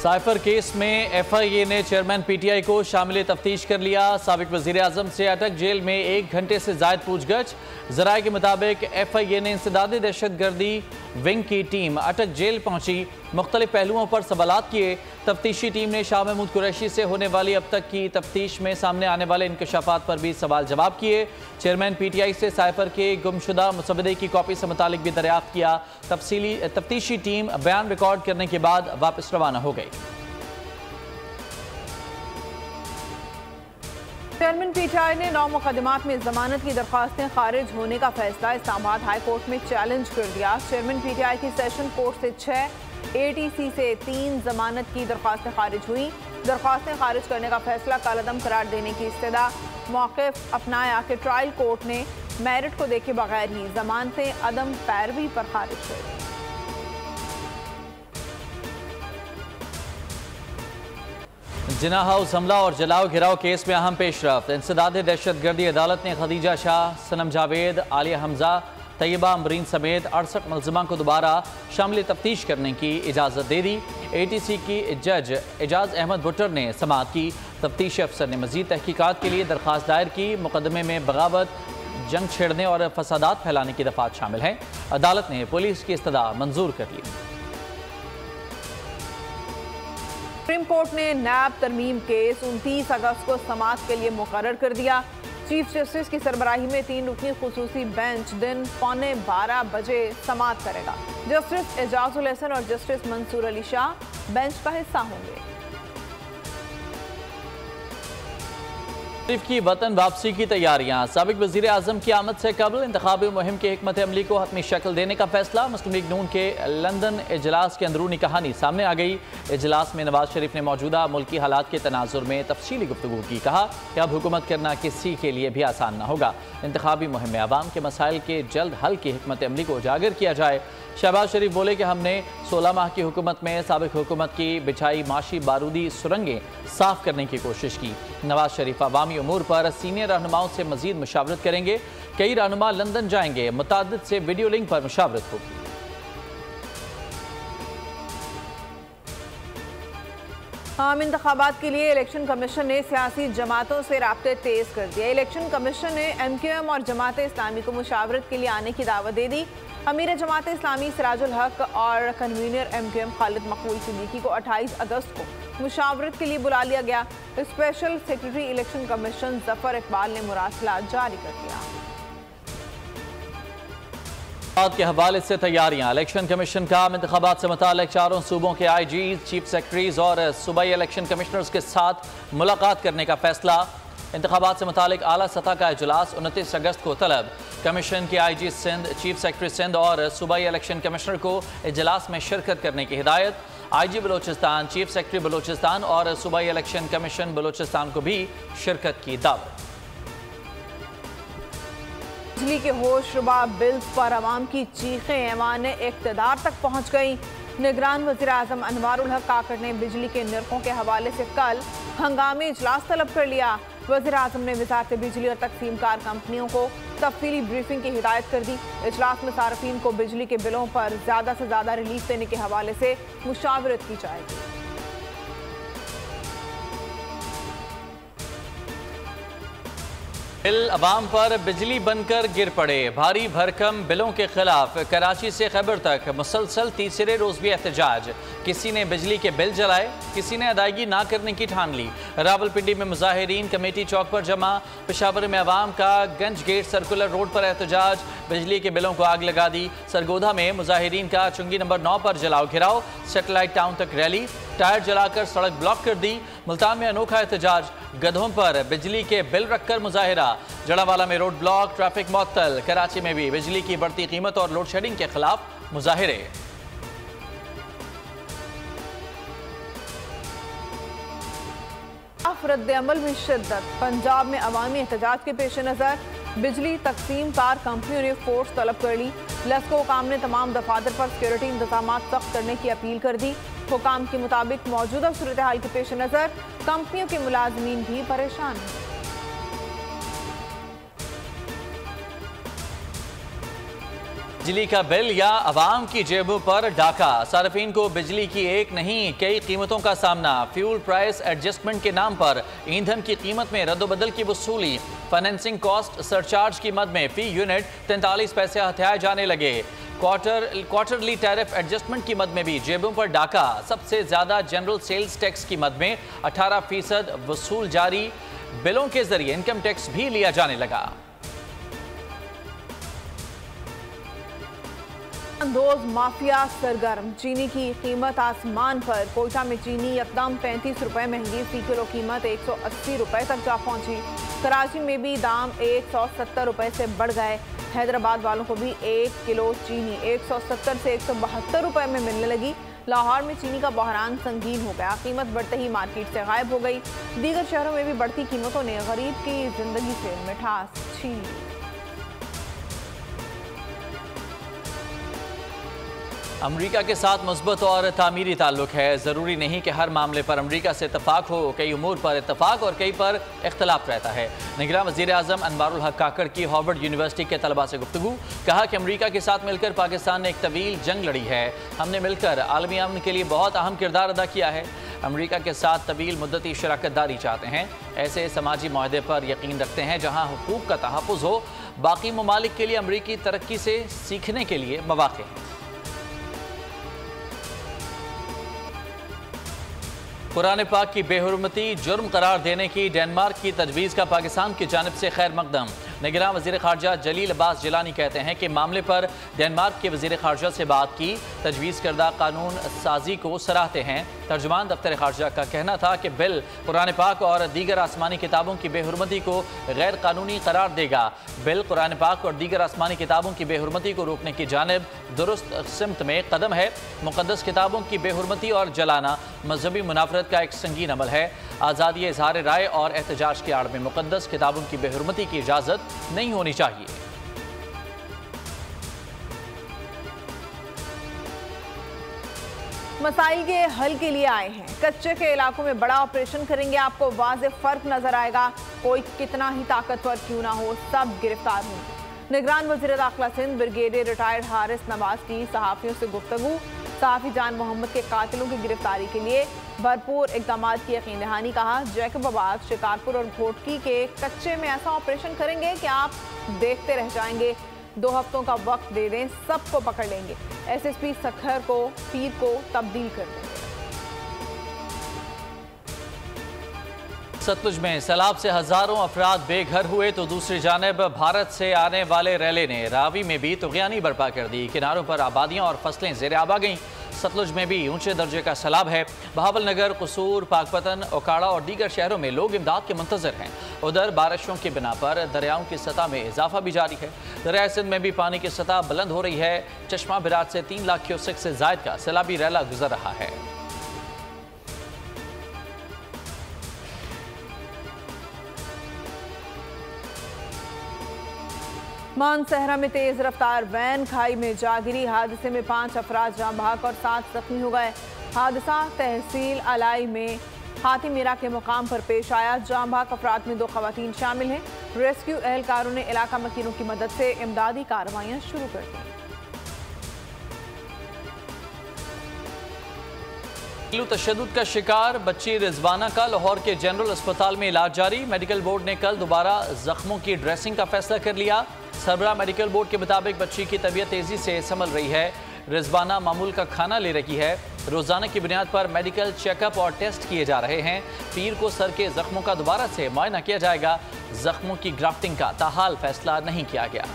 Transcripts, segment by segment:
Cipher case में FIA ने chairman PTI को शामिल तफ्तीश कर लिया। साबिक वज़ीर आज़म से अटक जेल में 1 घंटे से ज़ायद पूछगछ। ज़राए के मुताबिक FIA ने इंसदादी दहशतगर्दी विंग की टीम अटक जेल पहुंची, मुख्तलिफ पहलुओं पर सवालात किए। तफ्तीशी टीम ने शाह महमूद कुरैशी से होने वाली अब तक की तफ्तीश में सामने आने वाले इंकशाफात पर भी सवाल जवाब किए। चेयरमैन PTI से साइफर के गुमशुदा मुसवदे की कॉपी से मुतालिक भी दरियाफ्त किया। तफ्तीशी टीम बयान रिकॉर्ड करने के बाद वापस रवाना हो गई। चेयरमैन PTI ने 9 मुकदमात में जमानत की दरख्वास्तें खारिज होने का फैसला इस्लामाबाद हाई कोर्ट में चैलेंज कर दिया। चेयरमैन PTI की सेशन कोर्ट से 6, ATC से 3 जमानत की दरख्वास्तें खारिज हुई। दरख्वास्तें खारिज करने का फैसला कालअदम करार देने की इस्तदा मौक़िफ़ अपनाया कि ट्रायल कोर्ट ने मेरिट को देखे बगैर ही जमानतें अदम पैरवी पर खारिज कर दी। जिना हाउस हमला और जलाओ घिराव केस में अहम पेशरफ्त। इंसदाद दहशतगर्दी अदालत ने खदीजा शाह, सनम जावेद, आलिया हमजा, तैयबा अमरीन समेत 68 मुलज़िमान को दोबारा शामिल तफ्तीश करने की इजाज़त दे दी। ATC की जज एजाज अहमद भुट्टर ने समाअत की। तफ्तीशी अफसर ने मज़ीद तहकीकात के लिए दरख्वास्त दायर की। मुकदमे में बगावत, जंग छेड़ने और फसादात फैलाने की दफ़ात शामिल हैं। अदालत ने पुलिस की इस्तदा मंजूर कर ली। सुप्रीम कोर्ट ने नैब तरमीम केस 29 अगस्त को समाअत के लिए मुकर्रर कर दिया। चीफ जस्टिस की सरबराही में 3 रुकनी खुसूसी बेंच दिन 11:15 बजे समाअत करेगा। जस्टिस एजाजुल हसन और जस्टिस मंसूर अली शाह बेंच का हिस्सा होंगे। की वतन वापसी की तैयारियां। साबिक वज़ीर आज़म की आमद से कबल इंतखाबी मुहिम की हिकमत अमली को हतमी शक्ल देने का फैसला। मुस्लिम लीग नून के लंदन इजलास की अंदरूनी कहानी सामने आ गई। इजलास में नवाज शरीफ ने मौजूदा मुल्की हालात के तनाजुर में तफसीली गुफ्तगू की। कहा कि अब हुकूमत करना किसी के लिए भी आसान न होगा। इंतखाबी मुहिम में आवाम के मसाइल के जल्द हल की हिकमत अमली को उजागर किया जाए। शहबाज शरीफ बोले कि हमने 16 माह की हुकूमत में साबिक हुकूमत की बिछाई माशी बारूदी सुरंगें साफ करने की कोशिश की। नवाज शरीफ अवामी उमूर पर सीनियर रहनुमाओं से मजीद मुशावरत करेंगे। कई रहनुमा लंदन जाएंगे। मुतादिद से वीडियो लिंक पर मुशावरत होगी। आम इंतखाबात के लिए इलेक्शन कमीशन ने सियासी जमातों से राब्ते तेज कर दिए। इलेक्शन कमीशन ने MQM और जमात इस्लामी को मुशावरत के लिए आने की दावत दे दी। अमीर जमात इस्लामी सिराजुल हक और कन्वीनर MQM खालिद मकबूल सिद्दीकी को 28 अगस्त को मुशावरत के लिए बुला लिया गया। Special secretary election commission Zafar Iqbal ने मुरासला जारी कर दिया। के हवाले से तैयारियां। इलेक्शन कमीशन का इंतखाबात से मुताल्लिक 4 सूबों के IGs, चीफ सेक्रेटरीज और सूबाई इलेक्शन कमिश्नर्स के साथ मुलाकात करने का फैसला। इंतखाबात से मुताल्लिक आला सतह का इजलास 29 अगस्त को तलब। कमीशन के IG Sindh, chief secretary Sindh और सूबाई इलेक्शन कमिश्नर को इजलास में शिरकत करने की हिदायत। IG Balochistan, chief secretary Balochistan और सूबाई इलेक्शन कमीशन बलोचिस्तान को भी शिरकत की दावत। बिजली के होशरुबा बिल्स पर अवाम की चीखें ऐवान इक़्तिदार तक पहुँच गई। निगरान वज़ीर आज़म अनवारुल हक काकड़ ने बिजली के निर्खों के हवाले से कल हंगामी इजलास तलब कर लिया। वज़ीर आज़म ने वज़ारत बिजली और तक़सीमकार कंपनियों को तफसीली ब्रीफिंग की हिदायत कर दी। इजलास में सार्फिन को बिजली के बिलों पर ज़्यादा से ज़्यादा रिलीफ देने के हवाले से मुशावरत की जाएगी। बिल अवाम पर बिजली बनकर गिर पड़े। भारी भरकम बिलों के खिलाफ कराची से खैबर तक मुसलसल तीसरे रोज भी एहतजाज। किसी ने बिजली के बिल जलाए, किसी ने अदायगी ना करने की ठान ली। रावलपिंडी में मुजाहिरीन कमेटी चौक पर जमा। पेशावर में अवाम का गंज गेट सर्कुलर रोड पर एहतजाज। बिजली के बिलों को आग लगा दी। सरगोधा में मुजाहिरीन का चुंगी नंबर 9 पर जलाओ घिराव। सेटेलाइट टाउन तक रैली। टायर जलाकर सड़क ब्लॉक कर दी। मुल्तान में अनोखा एहतजाज। गधों पर बिजली के बिल रखकर मुजाहिरा। जड़ावाला में रोड ब्लॉक, ट्रैफिक मुअत्तल। कराची में भी बिजली की बढ़ती कीमत और लोड शेडिंग के खिलाफ मुजाहिरे। रद्द अमल में शिद्दत। पंजाब में अवामी एहतजाज के पेश नज़र बिजली तकसीम कार कंपनियों ने फोर्स तलब कर ली। लस्को हुकाम ने तमाम दफातर पर सिक्योरिटी इंतजाम सख्त करने की अपील कर दी। हुकाम के मुताबिक मौजूदा सूरत हाल के पेश नज़र कंपनियों के मुलाजमीन भी परेशान हैं। बिजली का बिल या आवाम की जेबों पर डाका। सार्फिन को बिजली की एक नहीं कई कीमतों का सामना। फ्यूल प्राइस एडजस्टमेंट के नाम पर ईंधन की कीमत में रद्दोबदल की वसूली। फाइनेंसिंग कॉस्ट सरचार्ज की मद में फी यूनिट 43 पैसे हथियाए जाने लगे। क्वार्टरली टैरिफ एडजस्टमेंट की मद में भी जेबों पर डाका। सबसे ज्यादा जनरल सेल्स टैक्स की मद में 18% वसूल जारी। बिलों के जरिए इनकम टैक्स भी लिया जाने लगा। अंदोज माफिया सरगर्म। चीनी की कीमत आसमान पर। कोयटा में चीनी यकदम 35 रुपए महंगी। फी किलो कीमत 180 रुपए तक जा पहुंची। कराची में भी दाम 170 रुपए से बढ़ गए। हैदराबाद वालों को भी 1 किलो चीनी 170 से 172 रुपए में मिलने लगी। लाहौर में चीनी का बहरान संगीन हो गया। कीमत बढ़ते ही मार्केट से गायब हो गई। दीगर शहरों में भी बढ़ती कीमतों ने गरीब की जिंदगी से मिठास छीन ली। अमरीका के साथ मुस्बत और तामीरी ताल्लुक है। ज़रूरी नहीं कि हर मामले पर अमरीका से इतफाक हो। कई उमूर पर इतफाक और कई पर इख्तलाफ रहता है। निगरान वज़ीर आज़म अनवारुल हक काकड़ की हार्वर्ड यूनिवर्सिटी के तलबा से गुफ्तगू। कहा कि अमरीका के साथ मिलकर पाकिस्तान ने एक तवील जंग लड़ी है। हमने मिलकर आलमी अमन के लिए बहुत अहम किरदार अदा किया है। अमरीका के साथ तवील मुद्दती शराकत दारी चाहते हैं। ऐसे समाजी माहदे पर यकीन रखते हैं जहाँ हुकूक का तहफ़्फ़ुज़ हो। बाकी ममालिक के लिए अमरीकी तरक्की से सीखने के लिए मौक़े हैं। कुरान पाक की बेहुरमती जुर्म करार देने की डेनमार्क की तजवीज़ का पाकिस्तान की जानिब से खैर मकदम। निगरान वज़ीर ख़ारजा जलील अब्बास जिलानी कहते हैं कि मामले पर डेनमार्क के वज़ीर ख़ारजा से बात की। तजवीज़ करदा कानून साजी को सराहते हैं। तर्जुमान दफ्तर ख़ारजा का कहना था कि बिल कुरान पाक और दीगर आसमानी किताबों की बेहुरमती को गैर कानूनी करार देगा। बिल कुरान पाक और दीगर आसमानी किताबों की बेहुरमती को रोकने की जानिब दुरुस्त सिमत में कदम है। मुक़द्दस किताबों की बेहुरमती और जलाना मजहबी मुनाफरत का एक संगीन अमल है। आज़ादी इज़हार राय और एहतजाज की आड़ में मुक़द्दस किताबों की बेहुरमती की इजाज़त नहीं होनी चाहिए। मसाइल के हल के लिए आए हैं। कच्चे के इलाकों में बड़ा ऑपरेशन करेंगे। आपको वाज़ेह फर्क नजर आएगा। कोई कितना ही ताकतवर क्यों ना हो, सब गिरफ्तार होंगे। निगरान वज़ीर दाखिला सिंध ब्रिगेडियर रिटायर्ड हारिस नवाज की सहाफ़ियों से गुफ्तगू। सहाफ़ी जान मोहम्मद के कातिलों की गिरफ्तारी के लिए भरपूर इक़दाम की यकीन दहानी। कहा जैकबाबाद, शिकारपुर और घोटकी के कच्चे में ऐसा ऑपरेशन करेंगे कि आप देखते रह जाएंगे। 2 हफ्तों का वक्त दे दें, सबको पकड़ लेंगे। SSP सखर को पीर को तब्दील कर देंगे। सतलुज में सैलाब से हजारों अफराद बेघर हुए तो दूसरी जानिब भारत से आने वाले रैले ने रावी में भी तुग़यानी बर्पा कर दी। किनारों पर आबादियां और फसलें ज़ेर आब आ गईं। सतलुज में भी ऊंचे दर्जे का सैलाब है। बहावल नगर, कसूर, पाकपतन, ओकाड़ा और दीगर शहरों में लोग इमदाद के मुंतजर हैं। उधर बारिशों की बिना पर दरियाओं की सतह में इजाफा भी जारी है। दरिया सिंध में भी पानी की सतह बुलंद हो रही है। चश्मा बिराज से 3 लाख क्यूसेक से जायद का सैलाबी रैला गुजर रहा है। मानसहरा में तेज रफ्तार वैन खाई में जा गिरी। हादसे में 5 अफराद जाँ बहक और 7 जख्मी हो गए। हादसा तहसील अलाई में हाथी मीरा के मुकाम पर पेश आया। जाँ बहक अफराद में 2 खवातीन शामिल हैं। रेस्क्यू एहलकारों ने इलाका मकीनों की मदद से इमदादी कार्रवाइयाँ शुरू कर दी। तशद्दुद का शिकार बच्ची रिजवाना का लाहौर के जनरल अस्पताल में इलाज जारी। मेडिकल बोर्ड ने कल दोबारा जख्मों की ड्रेसिंग का फैसला कर लिया। सरबराह मेडिकल बोर्ड के मुताबिक बच्ची की तबीयत तेजी से संभल रही है। रिजवाना मामूल का खाना ले रही है। रोजाना की बुनियाद पर मेडिकल चेकअप और टेस्ट किए जा रहे हैं। पीर को सर के जख्मों का दोबारा से मुआयना किया जाएगा। जख्मों की ग्राफ्टिंग का ताहाल फैसला नहीं किया गया।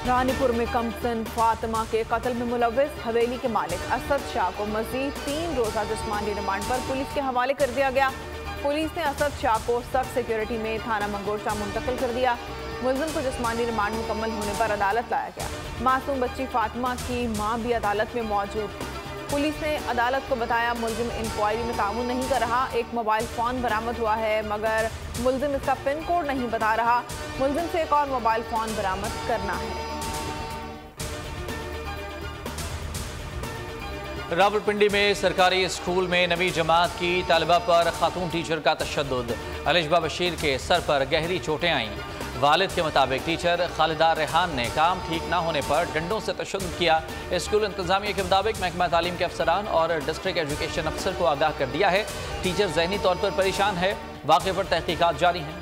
रानीपुर में कमसन फातिमा के कत्ल में मुलव्विस हवेली के मालिक असद शाह को मजीद 3 रोजा जिस्मानी रिमांड पर पुलिस के हवाले कर दिया गया। पुलिस ने असद शाह को सख्त सिक्योरिटी में थाना मंगोरचा मुंतकिल कर दिया। मुलजिम को जिस्मानी रिमांड मुकम्मल होने पर अदालत लाया गया। मासूम बच्ची फातिमा की मां भी अदालत में मौजूद थी। पुलिस ने अदालत को बताया मुलजिम इंक्वायरी में ताउन नहीं कर रहा। एक मोबाइल फ़ोन बरामद हुआ है मगर मुलजिम इसका पिन कोड नहीं बता रहा। मुलजिम से एक और मोबाइल फ़ोन बरामद करना है। रावलपिंडी में सरकारी स्कूल में नवी जमात की तालिबा पर खातून टीचर का तशद्दुद। अलिशबा बशीर के सर पर गहरी चोटें आईं। वालिद के मुताबिक टीचर खालिदा रेहान ने काम ठीक ना होने पर डंडों से तशद्दुद किया। स्कूल इंतजामिया के मुताबिक महकमा तालीम के अफसरान और डिस्ट्रिक्ट एजुकेशन अफसर को आगाह कर दिया है। टीचर ज़हनी तौर पर परेशान है। वाक़े पर तहकीकात जारी हैं।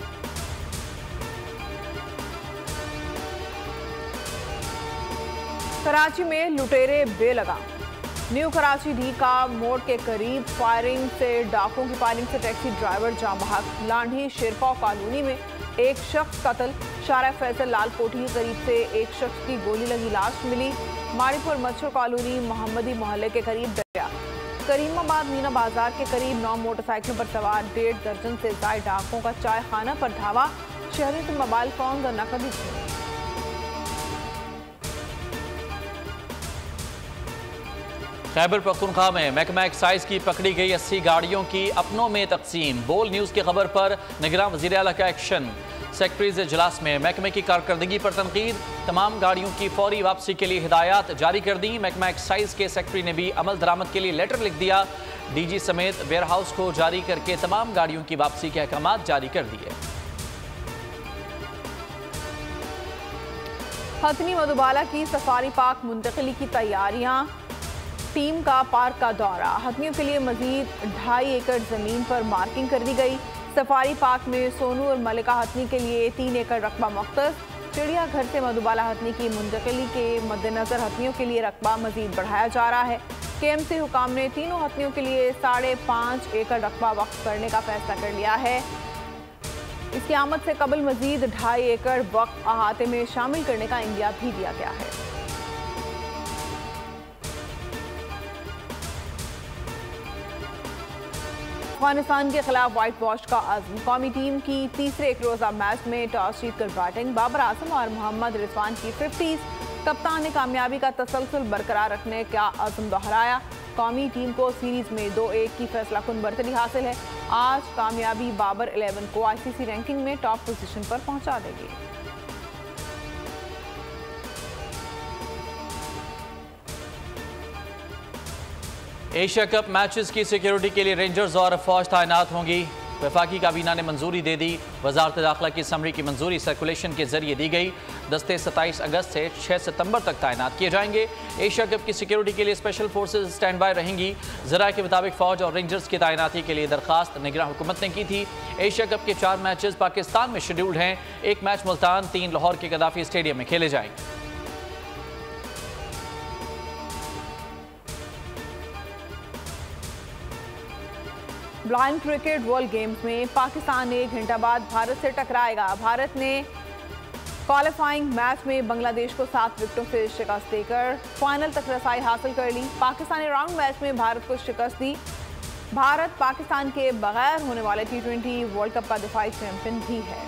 कराची में लुटेरे बेलगाम। न्यू कराची ढीका मोड़ के करीब फायरिंग से डाकुओं की फायरिंग से टैक्सी ड्राइवर जाम बहक। लांढी शेरपा कॉलोनी में एक शख्स कत्ल। शारा फैसल लाल कोठी के करीब से एक शख्स की गोली लगी लाश मिली। माड़ीपुर मच्छर कॉलोनी मोहम्मदी मोहल्ले के करीब दरिया। करीमाबाद मीना बाजार के करीब 9 मोटरसाइकिलों पर सवार 1.5 दर्जन से ज्यादा डाकुओं का चाय खाना पर धावा। शहरी से मोबाइल फोन और नकदी छीनी। खैबर पख्तूनख्वा में महकमा एक्साइज की पकड़ी गई 80 गाड़ियों की अपनों में तकसीम। बोल न्यूज़ की खबर पर निगरान वज़ीर आला का एक्शन। सेक्रेटरीज़ इजलास में महकमे की कारकर्दगी पर तनकीद। तमाम गाड़ियों की फौरी वापसी के लिए हिदायत जारी कर दी। महकमा एक्साइज के सेक्रेटरी ने भी अमल दरामद के लिए लेटर लिख दिया। DG समेत वेयर हाउस को जारी करके तमाम गाड़ियों की वापसी के अहकाम जारी कर दिए। हथनी मधुबाला की सफारी पार्क मुंतकिली की तैयारियां। टीम का पार्क का दौरा। हथनियों के लिए मजीद 2.5 एकड़ जमीन पर मार्किंग कर दी गई। सफारी पार्क में सोनू और मलिका हथनी के लिए 3 एकड़ रकबा मुख्तस। चिड़ियाघर से मधुबाला हथनी की मुंतकिली के मद्देनजर हथनियों के लिए रकबा मजीद बढ़ाया जा रहा है। KMC हुकाम ने तीनों हथनियों के लिए 5.5 एकड़ रकबा वक्फ करने का फैसला कर लिया है। इसकी आमद से कबल मजीद 2.5 एकड़ वक्फ अहाते में शामिल करने का इंदिया भी दिया गया है। अफगानिस्तान के खिलाफ व्हाइट वॉश का अज़्म। कौमी टीम की तीसरे एक रोज़ा मैच में टॉस जीतकर बैटिंग। बाबर आजम और मोहम्मद रिजवान की 50s। कप्तान ने कामयाबी का तसलसल बरकरार रखने का अज़्म दोहराया। कौमी टीम को सीरीज में 2-1 की फैसला कुन बरतरी हासिल है। आज कामयाबी बाबर 11 को ICC रैंकिंग में टॉप पोजीशन पर पहुंचा देगी। एशिया कप मैचेस की सिक्योरिटी के लिए रेंजर्स और फौज तैनात होंगी। वफाकी काबीना ने मंजूरी दे दी। वजारत दाखिला की समरी की मंजूरी सर्कुलेशन के जरिए दी गई। दस्ते 27 अगस्त से 6 सितंबर तक तैनात किए जाएंगे। एशिया कप की सिक्योरिटी के लिए स्पेशल फोर्सेज स्टैंड बाय रहेंगी। जरा के मुताबिक फौज और रेंजर्स की तैनाती के लिए दरखास्त निगरान हुकूमत ने की थी। एशिया कप के 4 मैचेस पाकिस्तान में शेड्यूल्ड हैं। 1 मैच मुल्तान, 3 लाहौर के गद्दाफी स्टेडियम में खेले जाएंगे। ब्लाइंड क्रिकेट वर्ल्ड गेम्स में पाकिस्तान 1 घंटा बाद भारत से टकराएगा। भारत ने क्वालिफाइंग मैच में बांग्लादेश को 7 विकेटों से शिकस्त देकर फाइनल तक रसाई हासिल कर ली। पाकिस्तान ने राउंड मैच में भारत को शिकस्त दी। भारत पाकिस्तान के बगैर होने वाले T20 वर्ल्ड कप का दिफाई चैंपियन भी है।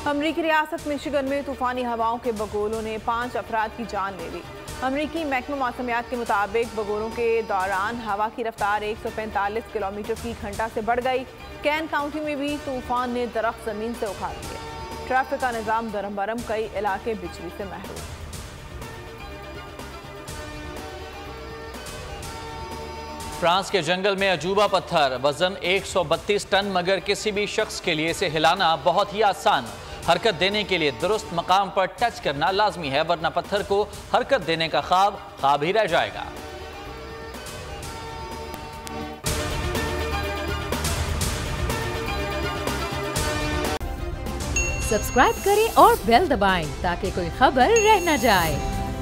अमरीकी रियासत मिशिगन में तूफानी हवाओं के बगोलों ने 5 अफराद की जान ले ली। अमरीकी महकमा मौसमियात के मुताबिक बगोलों के दौरान हवा की रफ्तार 145 किलोमीटर फी घंटा से बढ़ गई। कैन काउंटी में भी तूफान ने दरख्त जमीन से उखाड़ दिए। ट्रैफिक का निज़ाम दरम बरम, कई इलाके बिजली से महरूम। फ्रांस के जंगल में अजूबा पत्थर, वजन 132 टन, मगर किसी भी शख्स के लिए इसे हिलाना बहुत ही आसान। हरकत देने के लिए दुरुस्त मकाम पर टच करना लाजमी है, वरना पत्थर को हरकत देने का ख्वाब ही रह जाएगा। सब्सक्राइब करें और बेल दबाएं ताकि कोई खबर रह न जाए।